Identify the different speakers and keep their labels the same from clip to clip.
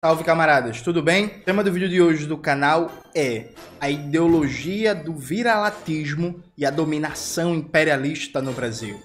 Speaker 1: Salve, camaradas, tudo bem? O tema do vídeo de hoje do canal é a ideologia do viralatismo e a dominação imperialista no Brasil.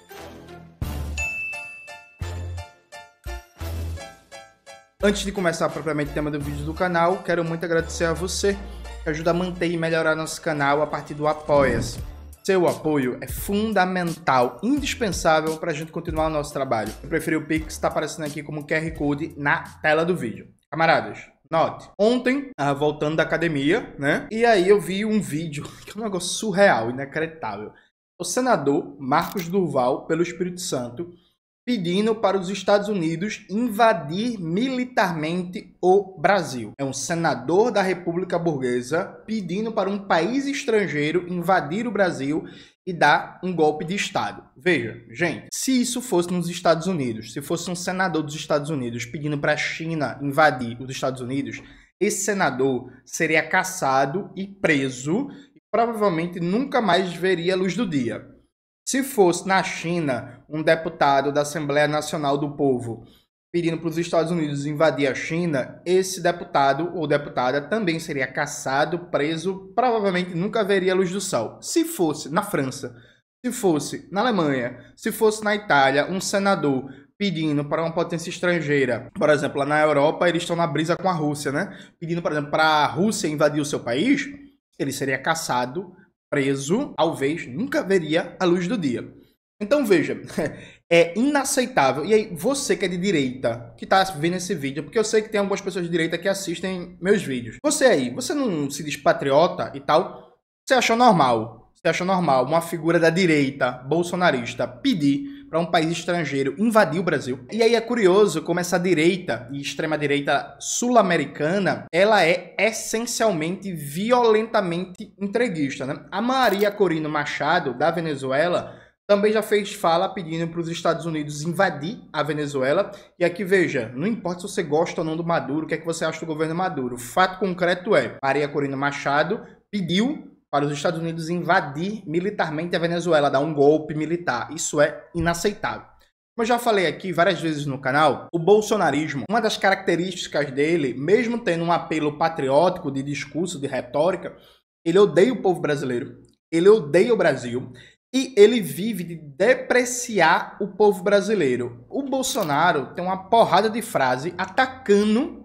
Speaker 1: Antes de começar propriamente o tema do vídeo do canal, quero muito agradecer a você que ajuda a manter e melhorar nosso canal a partir do Apoia-se. Seu apoio é fundamental, indispensável para a gente continuar o nosso trabalho. Eu preferi o Pix, está aparecendo aqui como QR Code na tela do vídeo. Camaradas, note, ontem, voltando da academia, né? E aí eu vi um vídeo que é um negócio surreal, inacreditável. O senador Marcos Duval, pelo Espírito Santo, pedindo para os Estados Unidos invadir militarmente o Brasil. É um senador da República Burguesa pedindo para um país estrangeiro invadir o Brasil e dar um golpe de Estado. Veja, gente, se isso fosse nos Estados Unidos, se fosse um senador dos Estados Unidos pedindo para a China invadir os Estados Unidos, esse senador seria caçado e preso e provavelmente nunca mais veria a luz do dia. Se fosse na China um deputado da Assembleia Nacional do Povo pedindo para os Estados Unidos invadir a China, esse deputado ou deputada também seria caçado, preso, provavelmente nunca veria a luz do sol. Se fosse na França, se fosse na Alemanha, se fosse na Itália, um senador pedindo para uma potência estrangeira, por exemplo, lá na Europa, eles estão na brisa com a Rússia, né? Pedindo, por exemplo, para a Rússia invadir o seu país, ele seria caçado, preso, talvez nunca veria a luz do dia. Então veja, é inaceitável. E aí, você que é de direita, que tá vendo esse vídeo, porque eu sei que tem algumas pessoas de direita que assistem meus vídeos. Você aí, você não se diz patriota e tal? Você achou normal? Você achou normal uma figura da direita bolsonarista pedir para um país estrangeiro invadir o Brasil? E aí é curioso como essa direita e extrema-direita sul-americana, ela é essencialmente violentamente entreguista, né? A Maria Corina Machado, da Venezuela, também já fez fala pedindo para os Estados Unidos invadir a Venezuela. E aqui veja, não importa se você gosta ou não do Maduro, o que é que você acha do governo Maduro. O fato concreto é, Maria Corina Machado pediu para os Estados Unidos invadir militarmente a Venezuela, dar um golpe militar. Isso é inaceitável. Como eu já falei aqui várias vezes no canal, o bolsonarismo, uma das características dele, mesmo tendo um apelo patriótico de discurso, de retórica, ele odeia o povo brasileiro, ele odeia o Brasil e ele vive de depreciar o povo brasileiro. O Bolsonaro tem uma porrada de frase atacando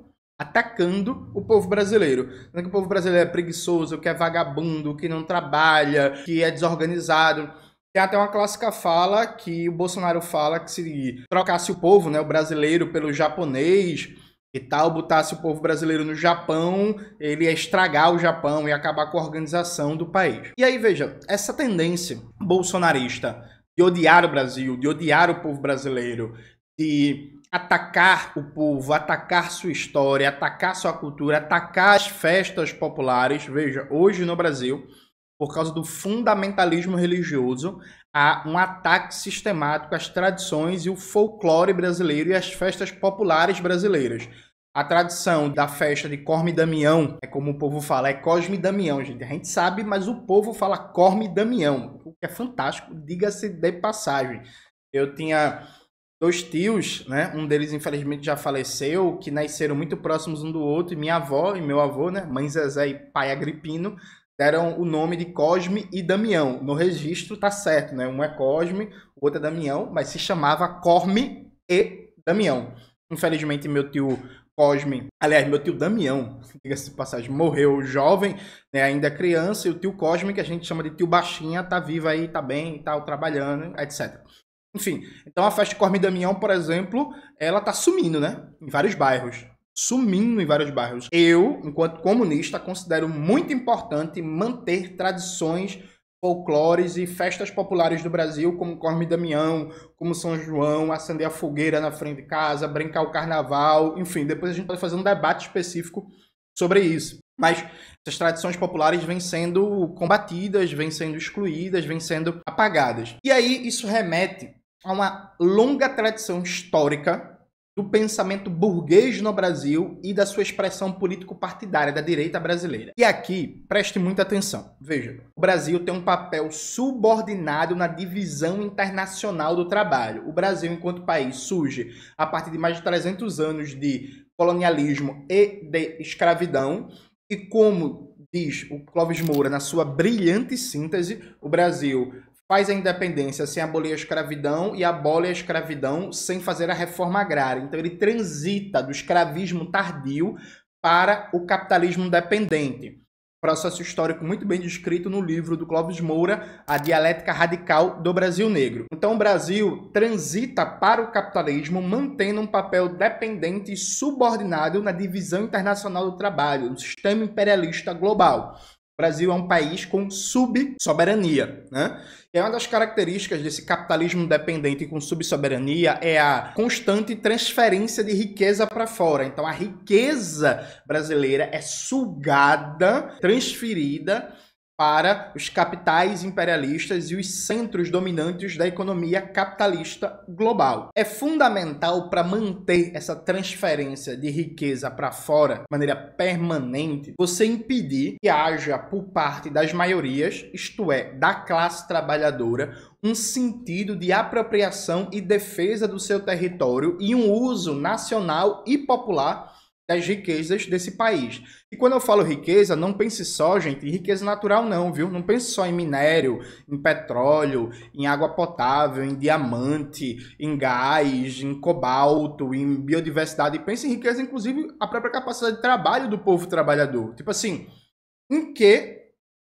Speaker 1: o povo brasileiro. Dizendo que o povo brasileiro é preguiçoso, que é vagabundo, que não trabalha, que é desorganizado. Tem até uma clássica fala que o Bolsonaro fala que se trocasse o povo, né, o brasileiro pelo japonês e tal, botasse o povo brasileiro no Japão, ele ia estragar o Japão e acabar com a organização do país. E aí, veja, essa tendência bolsonarista de odiar o Brasil, de odiar o povo brasileiro, de atacar o povo, atacar sua história, atacar sua cultura, atacar as festas populares. Veja, hoje no Brasil, por causa do fundamentalismo religioso, há um ataque sistemático às tradições e o folclore brasileiro e às festas populares brasileiras. A tradição da festa de Corme e Damião, é como o povo fala, é Cosme e Damião, gente. A gente sabe, mas o povo fala Corme e Damião, o que é fantástico, diga-se de passagem. Eu tinha dois tios, né? Um deles infelizmente já faleceu, que nasceram muito próximos um do outro, e minha avó e meu avô, né? Mãe Zezé e pai Agripino, deram o nome de Cosme e Damião. No registro tá certo, né? Um é Cosme, o outro é Damião, mas se chamava Corme e Damião. Infelizmente meu tio Cosme, aliás, meu tio Damião, diga-se de passagem, morreu jovem, né? Ainda criança, e o tio Cosme, que a gente chama de tio Baixinha, tá vivo aí, tá bem, tá trabalhando, etc. Enfim, então a festa de Corme e Damião, por exemplo, ela tá sumindo, né? Em vários bairros. Sumindo em vários bairros. Eu, enquanto comunista, considero muito importante manter tradições, folclores e festas populares do Brasil, como Corme e Damião, como São João, acender a fogueira na frente de casa, brincar o carnaval, enfim, depois a gente pode fazer um debate específico sobre isso. Mas essas tradições populares vêm sendo combatidas, vêm sendo excluídas, vêm sendo apagadas. E aí isso remete a uma longa tradição histórica do pensamento burguês no Brasil e da sua expressão político-partidária da direita brasileira. E aqui, preste muita atenção. Veja, o Brasil tem um papel subordinado na divisão internacional do trabalho. O Brasil, enquanto país, surge a partir de mais de 300 anos de colonialismo e de escravidão. E como diz o Clóvis Moura na sua brilhante síntese, o Brasil faz a independência sem abolir a escravidão e abole a escravidão sem fazer a reforma agrária. Então ele transita do escravismo tardio para o capitalismo dependente. Processo histórico muito bem descrito no livro do Clóvis Moura, A Dialética Radical do Brasil Negro. Então o Brasil transita para o capitalismo mantendo um papel dependente e subordinado na divisão internacional do trabalho, no sistema imperialista global. O Brasil é um país com subsoberania, né? E uma das características desse capitalismo dependente com subsoberania é a constante transferência de riqueza para fora. Então a riqueza brasileira é sugada, transferida para os capitais imperialistas e os centros dominantes da economia capitalista global. É fundamental para manter essa transferência de riqueza para fora de maneira permanente, você impedir que haja por parte das maiorias, isto é, da classe trabalhadora, um sentido de apropriação e defesa do seu território e um uso nacional e popular das riquezas desse país. E quando eu falo riqueza, não pense só, gente, em riqueza natural não, viu? Não pense só em minério, em petróleo, em água potável, em diamante, em gás, em cobalto, em biodiversidade. Pense em riqueza, inclusive, a própria capacidade de trabalho do povo trabalhador. Tipo assim, em que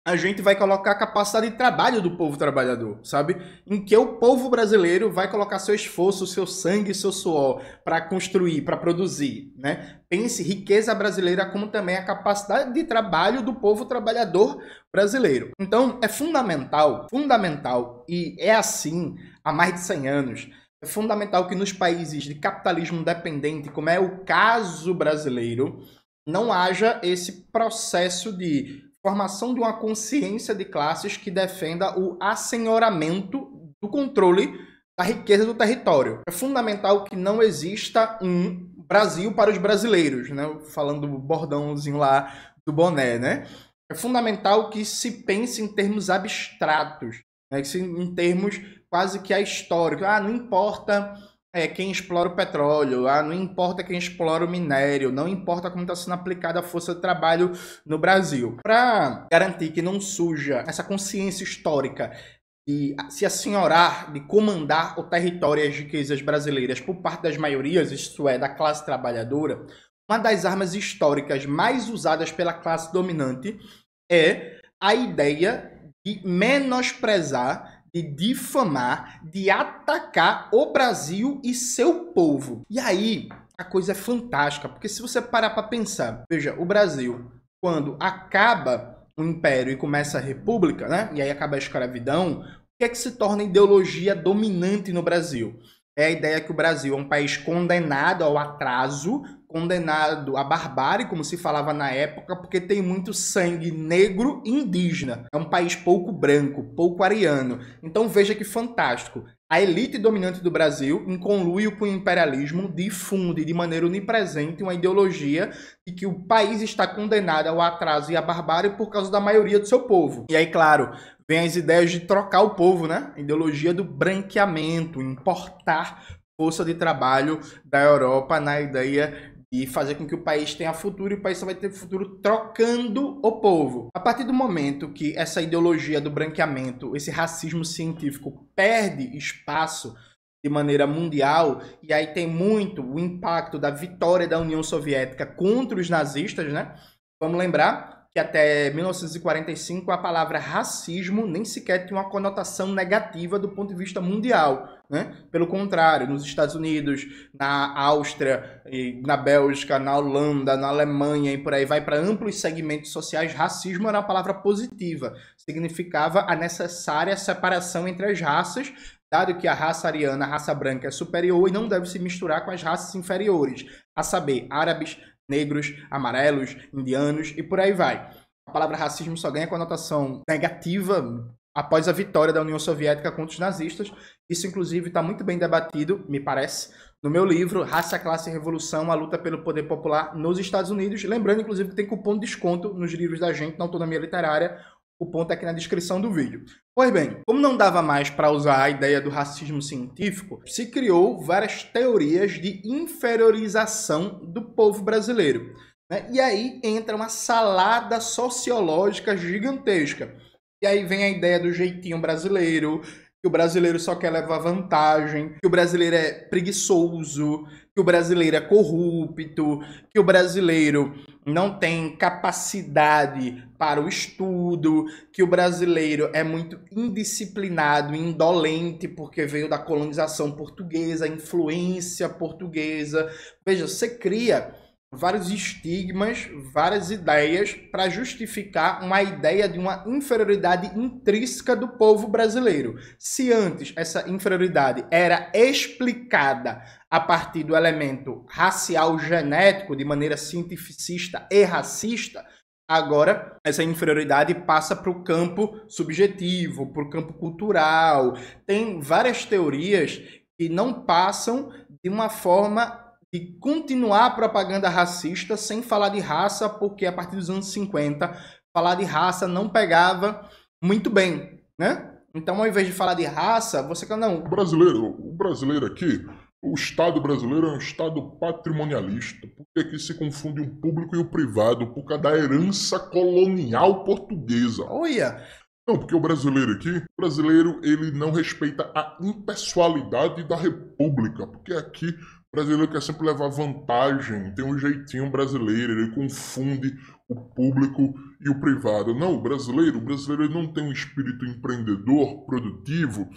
Speaker 1: a gente vai colocar a capacidade de trabalho do povo trabalhador, sabe? Em que o povo brasileiro vai colocar seu esforço, seu sangue, seu suor para construir, para produzir, né? Pense riqueza brasileira como também a capacidade de trabalho do povo trabalhador brasileiro. Então, é fundamental, e é assim há mais de 100 anos, é fundamental que nos países de capitalismo dependente, como é o caso brasileiro, não haja esse processo de formação de uma consciência de classes que defenda o assenhoramento do controle da riqueza do território. É fundamental que não exista um Brasil para os brasileiros, né? Falando o bordãozinho lá do boné, né? É fundamental que se pense em termos abstratos, né? Em termos quase que históricos. Não importa quem explora o petróleo, não importa quem explora o minério, não importa como está sendo aplicada a força de trabalho no Brasil. Para garantir que não surja essa consciência histórica de se assenhorar, de comandar o território e as riquezas brasileiras por parte das maiorias, isto é, da classe trabalhadora, uma das armas históricas mais usadas pela classe dominante é a ideia de menosprezar, de difamar, de atacar o Brasil e seu povo. E aí, a coisa é fantástica, porque se você parar para pensar, veja, o Brasil, quando acaba o Império e começa a República, né? E aí acaba a escravidão, o que é que se torna ideologia dominante no Brasil? É a ideia que o Brasil é um país condenado ao atraso, condenado à barbárie, como se falava na época, porque tem muito sangue negro e indígena. É um país pouco branco, pouco ariano. Então veja que fantástico. A elite dominante do Brasil, em conluio com o imperialismo, difunde de maneira onipresente uma ideologia de que o país está condenado ao atraso e à barbárie por causa da maioria do seu povo. E aí, claro, vem as ideias de trocar o povo, né? A ideologia do branqueamento, importar força de trabalho da Europa na ideia e fazer com que o país tenha futuro, e o país só vai ter futuro trocando o povo. A partir do momento que essa ideologia do branqueamento, esse racismo científico perde espaço de maneira mundial, e aí tem muito o impacto da vitória da União Soviética contra os nazistas, né? Vamos lembrar que até 1945 a palavra racismo nem sequer tinha uma conotação negativa do ponto de vista mundial, né? Pelo contrário, nos Estados Unidos, na Áustria, na Bélgica, na Holanda, na Alemanha e por aí vai, para amplos segmentos sociais, racismo era uma palavra positiva, significava a necessária separação entre as raças, dado que a raça ariana, a raça branca, é superior e não deve se misturar com as raças inferiores, a saber, árabes, negros, amarelos, indianos e por aí vai. A palavra racismo só ganha conotação negativa após a vitória da União Soviética contra os nazistas. Isso, inclusive, está muito bem debatido, me parece, no meu livro Raça, Classe e Revolução, a luta pelo poder popular nos Estados Unidos. Lembrando, inclusive, que tem cupom de desconto nos livros da gente, na Autonomia Literária, O ponto é aqui na descrição do vídeo. Pois bem, como não dava mais para usar a ideia do racismo científico, se criou várias teorias de inferiorização do povo brasileiro, né? E aí entra uma salada sociológica gigantesca. E aí vem a ideia do jeitinho brasileiro, que o brasileiro só quer levar vantagem, que o brasileiro é preguiçoso, que o brasileiro é corrupto, que o brasileiro não tem capacidade para o estudo, que o brasileiro é muito indisciplinado, indolente, porque veio da colonização portuguesa, influência portuguesa. Veja, você cria vários estigmas, várias ideias para justificar uma ideia de uma inferioridade intrínseca do povo brasileiro. Se antes essa inferioridade era explicada a partir do elemento racial genético de maneira cientificista e racista, agora essa inferioridade passa para o campo subjetivo, para o campo cultural. Tem várias teorias que não passam de uma forma de continuar a propaganda racista sem falar de raça, porque a partir dos anos 50, falar de raça não pegava muito bem, né? Então, ao invés de falar de raça, você fala, não...
Speaker 2: O brasileiro aqui, o Estado brasileiro é um Estado patrimonialista, porque aqui se confunde o público e o privado por causa da herança colonial portuguesa.
Speaker 1: Olha...
Speaker 2: Não, porque o brasileiro ele não respeita a impessoalidade da república, porque aqui o brasileiro quer sempre levar vantagem, tem um jeitinho brasileiro, ele confunde o público e o privado. Não, o brasileiro ele não tem um espírito empreendedor, produtivo,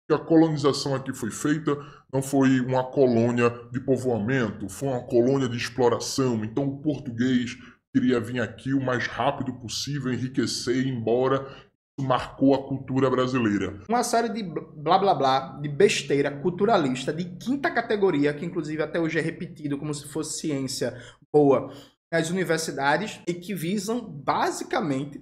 Speaker 2: que a colonização aqui foi feita, não foi uma colônia de povoamento, foi uma colônia de exploração, então o português queria vir aqui o mais rápido possível, enriquecer e ir embora. Marcou a cultura brasileira.
Speaker 1: Uma série de blá blá blá, de besteira culturalista, de quinta categoria, que inclusive até hoje é repetido como se fosse ciência boa nas universidades, e que visam basicamente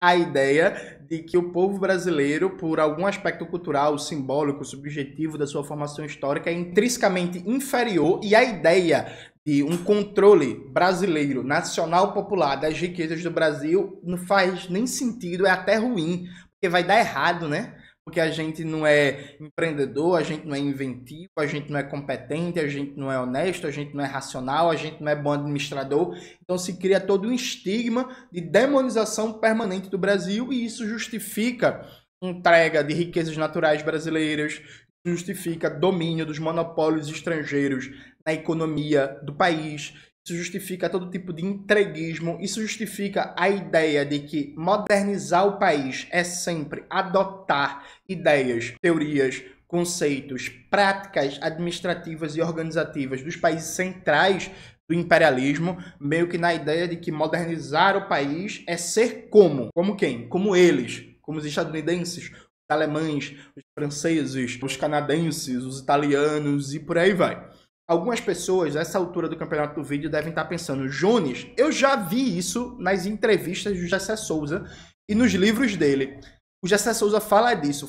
Speaker 1: a ideia de que o povo brasileiro, por algum aspecto cultural, simbólico, subjetivo da sua formação histórica, é intrinsecamente inferior, e a ideia de um controle brasileiro, nacional, popular das riquezas do Brasil não faz nem sentido, é até ruim, porque vai dar errado, né? Porque a gente não é empreendedor, a gente não é inventivo, a gente não é competente, a gente não é honesto, a gente não é racional, a gente não é bom administrador. Então se cria todo um estigma de demonização permanente do Brasil, e isso justifica entrega de riquezas naturais brasileiras, justifica domínio dos monopólios estrangeiros na economia do país, isso justifica todo tipo de entreguismo, isso justifica a ideia de que modernizar o país é sempre adotar ideias, teorias, conceitos, práticas administrativas e organizativas dos países centrais do imperialismo, meio que na ideia de que modernizar o país é ser como? Como quem? Como eles, como os estadunidenses, os alemães, os franceses, os canadenses, os italianos e por aí vai. Algumas pessoas, nessa altura do campeonato do vídeo, devem estar pensando, Jones, eu já vi isso nas entrevistas do Gessé Souza e nos livros dele. O Gessé Souza fala disso,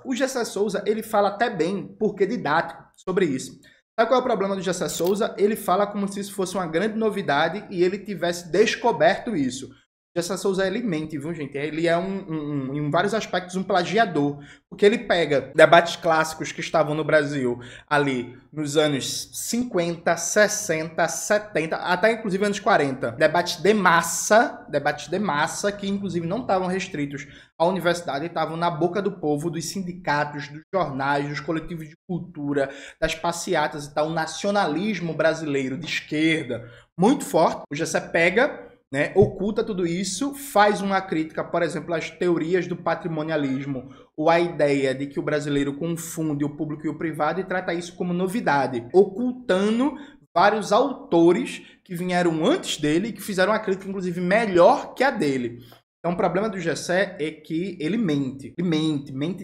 Speaker 1: O Gessé Souza, ele fala até bem, porque didático, sobre isso. Sabe qual é o problema do Gessé Souza? Ele fala como se isso fosse uma grande novidade e ele tivesse descoberto isso. Gessé Souza, ele mente, viu, gente? Ele é em vários aspectos, um plagiador. Porque ele pega debates clássicos que estavam no Brasil ali nos anos 50, 60, 70, até inclusive anos 40. Debates de massa, que inclusive não estavam restritos à universidade, estavam na boca do povo, dos sindicatos, dos jornais, dos coletivos de cultura, das passeatas e tal. O nacionalismo brasileiro de esquerda, muito forte. O Gessé pega... né, oculta tudo isso, faz uma crítica, por exemplo, às teorias do patrimonialismo, ou a ideia de que o brasileiro confunde o público e o privado e trata isso como novidade, ocultando vários autores que vieram antes dele e que fizeram uma crítica, inclusive, melhor que a dele. Então, o problema do Gessé é que ele mente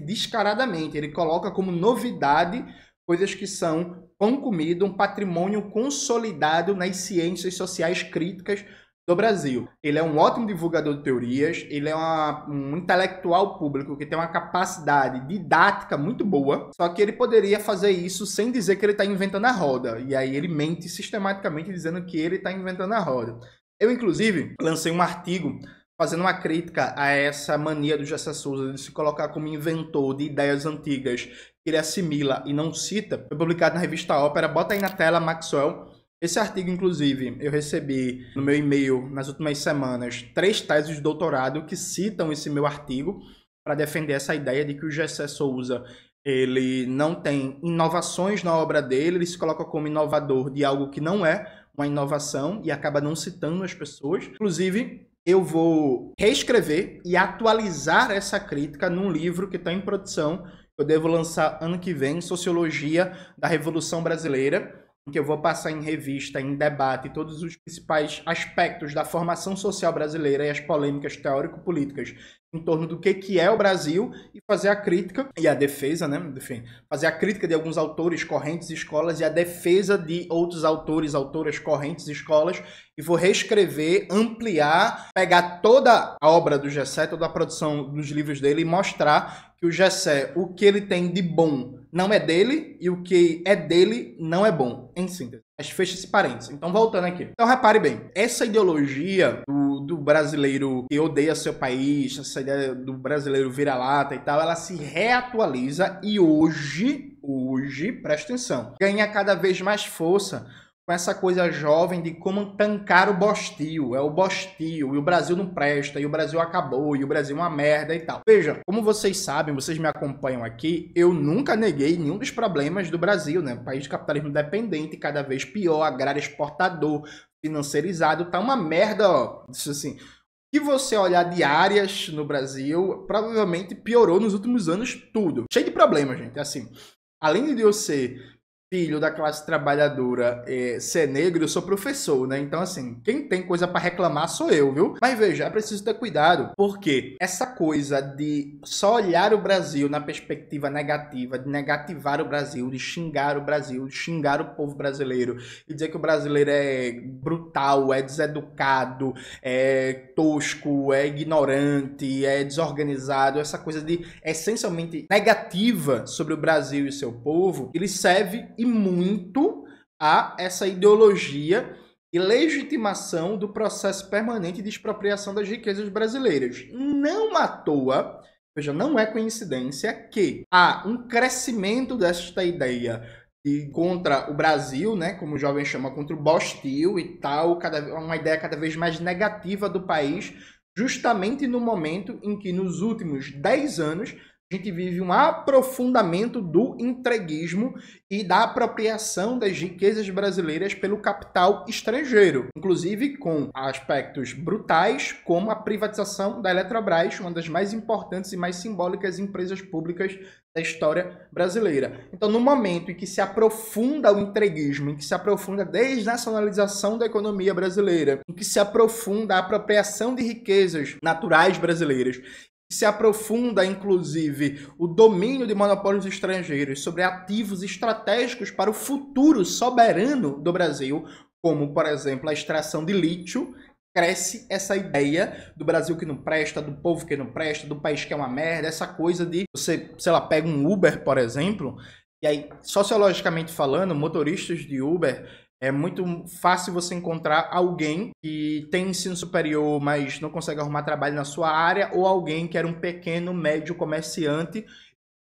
Speaker 1: descaradamente, ele coloca como novidade coisas que são pão comido, um patrimônio consolidado nas ciências sociais críticas do Brasil. Ele é um ótimo divulgador de teorias, ele é um intelectual público que tem uma capacidade didática muito boa, só que ele poderia fazer isso sem dizer que ele está inventando a roda, e aí ele mente sistematicamente dizendo que ele está inventando a roda. Eu, inclusive, lancei um artigo fazendo uma crítica a essa mania do Gessé Souza de se colocar como inventor de ideias antigas que ele assimila e não cita. Foi publicado na revista Ópera. Bota aí na tela, Maxwell. Esse artigo, inclusive, eu recebi no meu e-mail nas últimas semanas 3 teses de doutorado que citam esse meu artigo para defender essa ideia de que o Gessé Souza ele não tem inovações na obra dele, ele se coloca como inovador de algo que não é uma inovação e acaba não citando as pessoas. Inclusive, eu vou reescrever e atualizar essa crítica num livro que está em produção, que eu devo lançar ano que vem, Sociologia da Revolução Brasileira, em que eu vou passar em revista, em debate, todos os principais aspectos da formação social brasileira e as polêmicas teórico-políticas em torno do que é o Brasil e fazer a crítica e a defesa, né? Enfim, fazer a crítica de alguns autores, correntes e escolas e a defesa de outros autores, autoras, correntes e escolas, e vou reescrever, ampliar, pegar toda a obra do Gessé, toda a produção dos livros dele e mostrar que o Gessé, o que ele tem de bom não é dele e o que é dele não é bom, em síntese. Mas fecha esse parênteses. Então, voltando aqui. Então, repare bem, essa ideologia do brasileiro que odeia seu país, essa ideia do brasileiro vira-lata e tal, ela se reatualiza e hoje, presta atenção, ganha cada vez mais força com essa coisa jovem de como tancar o Bostil. É o Bostil, e o Brasil não presta, e o Brasil acabou, e o Brasil é uma merda e tal. Veja, como vocês sabem, vocês me acompanham aqui, eu nunca neguei nenhum dos problemas do Brasil, né? País de capitalismo dependente, cada vez pior, agrário exportador, financeirizado, tá uma merda, ó. Isso assim. Se você olhar de áreas no Brasil, provavelmente piorou nos últimos anos tudo. Cheio de problemas, gente. Assim, além de eu ser filho da classe trabalhadora, ser negro, eu sou professor, né? Então, assim, quem tem coisa para reclamar sou eu, viu? Mas veja, é preciso ter cuidado, porque essa coisa de só olhar o Brasil na perspectiva negativa, de negativar o Brasil, de xingar o Brasil, de xingar o povo brasileiro, e dizer que o brasileiro é brutal, é deseducado, é tosco, é ignorante, é desorganizado, essa coisa de essencialmente negativa sobre o Brasil e seu povo, ele serve e muito a essa ideologia e legitimação do processo permanente de expropriação das riquezas brasileiras. Não à toa, veja, não é coincidência que há um crescimento desta ideia contra o Brasil, né, como o jovem chama, contra o Bostil e tal, uma ideia cada vez mais negativa do país, justamente no momento em que nos últimos 10 anos a gente vive um aprofundamento do entreguismo e da apropriação das riquezas brasileiras pelo capital estrangeiro, inclusive com aspectos brutais, como a privatização da Eletrobras, uma das mais importantes e mais simbólicas empresas públicas da história brasileira. Então, no momento em que se aprofunda o entreguismo, em que se aprofunda a desnacionalização da economia brasileira, em que se aprofunda a apropriação de riquezas naturais brasileiras, se aprofunda, inclusive, o domínio de monopólios estrangeiros sobre ativos estratégicos para o futuro soberano do Brasil, como, por exemplo, a extração de lítio, cresce essa ideia do Brasil que não presta, do povo que não presta, do país que é uma merda, essa coisa de você, sei lá, pega um Uber, por exemplo, e aí, sociologicamente falando, motoristas de Uber, é muito fácil você encontrar alguém que tem ensino superior, mas não consegue arrumar trabalho na sua área, ou alguém que era um pequeno, médio comerciante,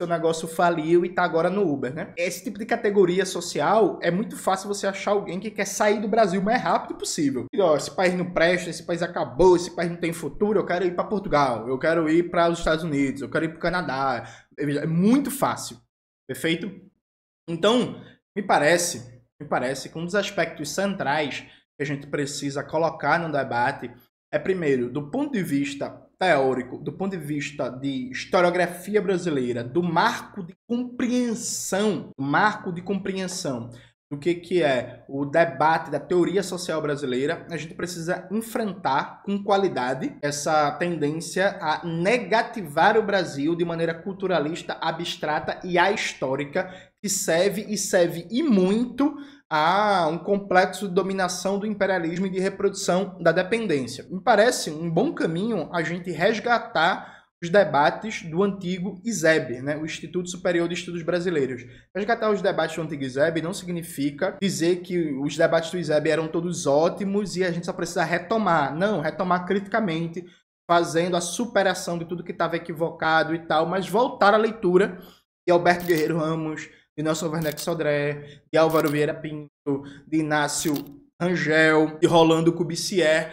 Speaker 1: seu negócio faliu e está agora no Uber, né? Esse tipo de categoria social, é muito fácil você achar alguém que quer sair do Brasil o mais rápido possível. E, ó, esse país não presta, esse país acabou, esse país não tem futuro, eu quero ir para Portugal, eu quero ir para os Estados Unidos, eu quero ir para o Canadá. É muito fácil, perfeito? Então, me parece que um dos aspectos centrais que a gente precisa colocar no debate é, primeiro, do ponto de vista teórico, do ponto de vista de historiografia brasileira, do marco de compreensão do que é o debate da teoria social brasileira, a gente precisa enfrentar com qualidade essa tendência a negativar o Brasil de maneira culturalista, abstrata e ahistórica, que serve e muito a um complexo de dominação do imperialismo e de reprodução da dependência. Me parece um bom caminho a gente resgatar os debates do antigo ISEB, né? O Instituto Superior de Estudos Brasileiros. Resgatar os debates do antigo ISEB não significa dizer que os debates do ISEB eram todos ótimos e a gente só precisa retomar. Não, retomar criticamente, fazendo a superação de tudo que estava equivocado e tal, mas voltar à leitura de Alberto Guerreiro Ramos, de Nelson Werneck Sodré, de Álvaro Vieira Pinto, de Inácio Rangel, de Rolando Kubitschek,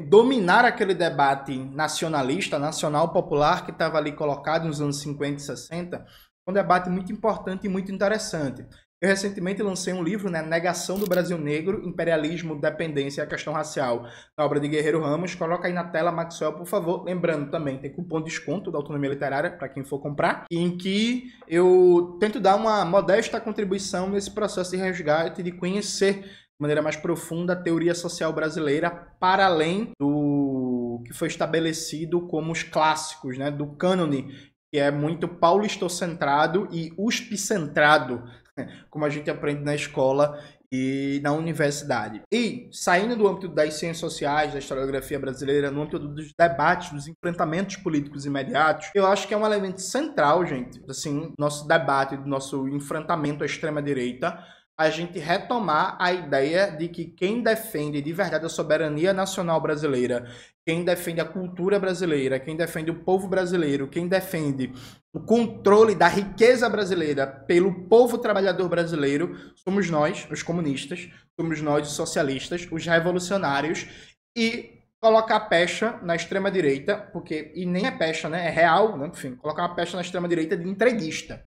Speaker 1: dominar aquele debate nacionalista, nacional popular que estava ali colocado nos anos 50 e 60, um debate muito importante e muito interessante. Eu recentemente lancei um livro, né, Negação do Brasil Negro, Imperialismo, Dependência e a Questão Racial, na obra de Guerreiro Ramos. Coloca aí na tela, Maxwell, por favor. Lembrando também, tem cupom de desconto da Autonomia Literária para quem for comprar, em que eu tento dar uma modesta contribuição nesse processo de resgate, de conhecer de maneira mais profunda a teoria social brasileira, para além do que foi estabelecido como os clássicos, né, do cânone, que é muito paulistocentrado e USP-centrado, como a gente aprende na escola e na universidade. E, saindo do âmbito das ciências sociais, da historiografia brasileira, no âmbito dos debates, dos enfrentamentos políticos imediatos, eu acho que é um elemento central, gente, assim, nosso debate, do nosso enfrentamento à extrema-direita, a gente retomar a ideia de que quem defende de verdade a soberania nacional brasileira, quem defende a cultura brasileira, quem defende o povo brasileiro, quem defende o controle da riqueza brasileira pelo povo trabalhador brasileiro, somos nós, os comunistas, somos nós, os socialistas, os revolucionários, e colocar pecha na extrema-direita, porque, e nem é pecha, né? É real, né? Enfim, colocar uma pecha na extrema-direita de entreguista,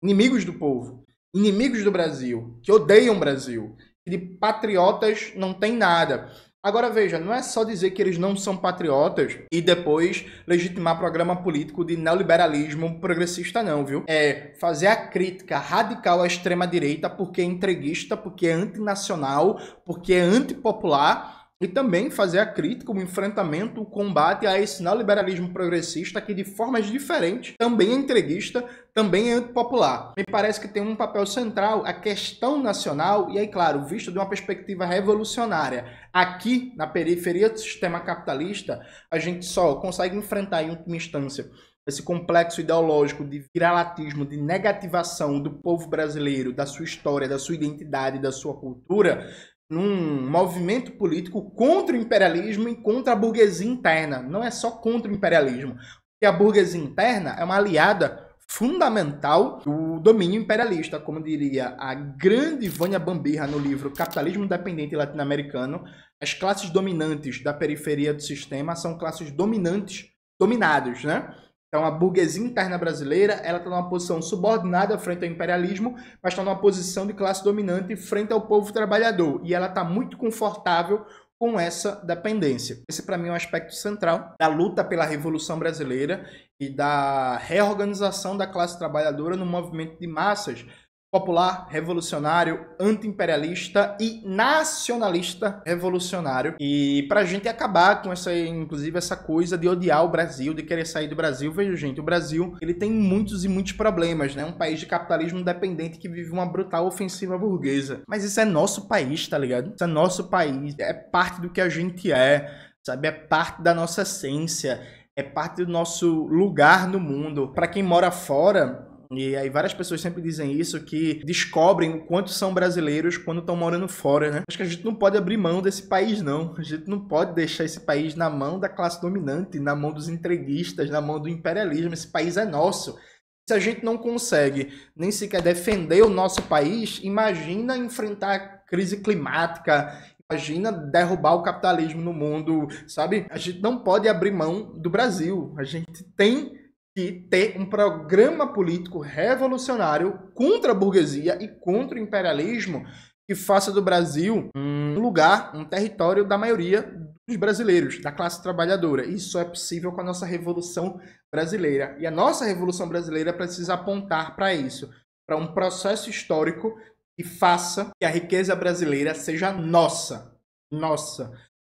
Speaker 1: inimigos do povo, inimigos do Brasil, que odeiam o Brasil, que de patriotas não tem nada. Agora veja, não é só dizer que eles não são patriotas e depois legitimar programa político de neoliberalismo progressista não, viu? É fazer a crítica radical à extrema-direita porque é entreguista, porque é antinacional, porque é antipopular, e também fazer a crítica, o enfrentamento, o combate a esse neoliberalismo progressista que de formas diferentes também é entreguista, também é antipopular. Me parece que tem um papel central a questão nacional e aí, claro, visto de uma perspectiva revolucionária. Aqui, na periferia do sistema capitalista, a gente só consegue enfrentar em última instância esse complexo ideológico de viralatismo, de negativação do povo brasileiro, da sua história, da sua identidade, da sua cultura, num movimento político contra o imperialismo e contra a burguesia interna. Não é só contra o imperialismo, porque a burguesia interna é uma aliada fundamental do domínio imperialista, como diria a grande Vânia Bambirra no livro Capitalismo Dependente Latino-Americano. As classes dominantes da periferia do sistema são classes dominantes, dominados, né? Então, a burguesia interna brasileira, ela está numa posição subordinada frente ao imperialismo, mas está numa posição de classe dominante frente ao povo trabalhador. E ela está muito confortável com essa dependência. Esse, para mim, é um aspecto central da luta pela Revolução Brasileira e da reorganização da classe trabalhadora no movimento de massas popular, revolucionário, anti-imperialista e nacionalista revolucionário. E pra gente acabar com essa, inclusive, essa coisa de odiar o Brasil, de querer sair do Brasil. Veja, gente, o Brasil, ele tem muitos e muitos problemas, né? Um país de capitalismo dependente que vive uma brutal ofensiva burguesa. Mas isso é nosso país, tá ligado? Isso é nosso país, é parte do que a gente é, sabe? É parte da nossa essência, é parte do nosso lugar no mundo. Pra quem mora fora, e aí várias pessoas sempre dizem isso, que descobrem o quanto são brasileiros quando estão morando fora, né? Acho que a gente não pode abrir mão desse país, não. A gente não pode deixar esse país na mão da classe dominante, na mão dos entreguistas, na mão do imperialismo. Esse país é nosso. Se a gente não consegue nem sequer defender o nosso país, imagina enfrentar a crise climática, imagina derrubar o capitalismo no mundo, sabe? A gente não pode abrir mão do Brasil. A gente tem que ter um programa político revolucionário contra a burguesia e contra o imperialismo que faça do Brasil um lugar, um território da maioria dos brasileiros, da classe trabalhadora. Isso é possível com a nossa Revolução Brasileira. E a nossa Revolução Brasileira precisa apontar para isso, para um processo histórico que faça que a riqueza brasileira seja nossa,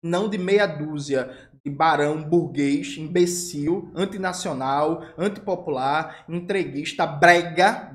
Speaker 1: não de meia dúzia de barão burguês, imbecil, antinacional, antipopular, entreguista, brega,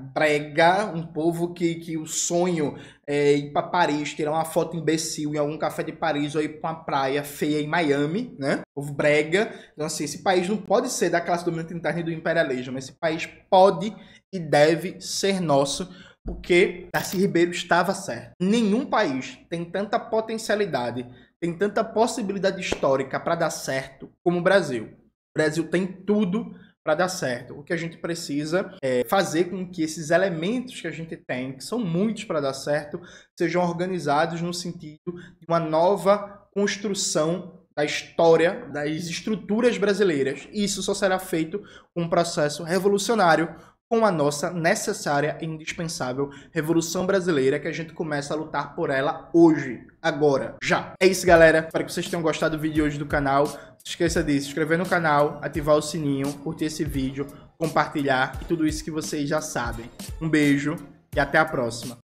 Speaker 1: um povo que o sonho é ir para Paris, tirar uma foto imbecil em algum café de Paris ou ir para uma praia feia em Miami, né? Povo brega. Então, assim, esse país não pode ser da classe dominante interna e do imperialismo. Esse país pode e deve ser nosso, porque Darcy Ribeiro estava certo. Nenhum país tem tanta potencialidade, tem tanta possibilidade histórica para dar certo como o Brasil. Brasil tem tudo para dar certo. O que a gente precisa é fazer com que esses elementos que a gente tem, que são muitos para dar certo, sejam organizados no sentido de uma nova construção da história, das estruturas brasileiras. E isso só será feito com um processo revolucionário, com a nossa necessária e indispensável Revolução Brasileira, que a gente começa a lutar por ela hoje, agora, já. É isso, galera. Espero que vocês tenham gostado do vídeo de hoje do canal. Não se esqueça de se inscrever no canal, ativar o sininho, curtir esse vídeo, compartilhar e tudo isso que vocês já sabem. Um beijo e até a próxima.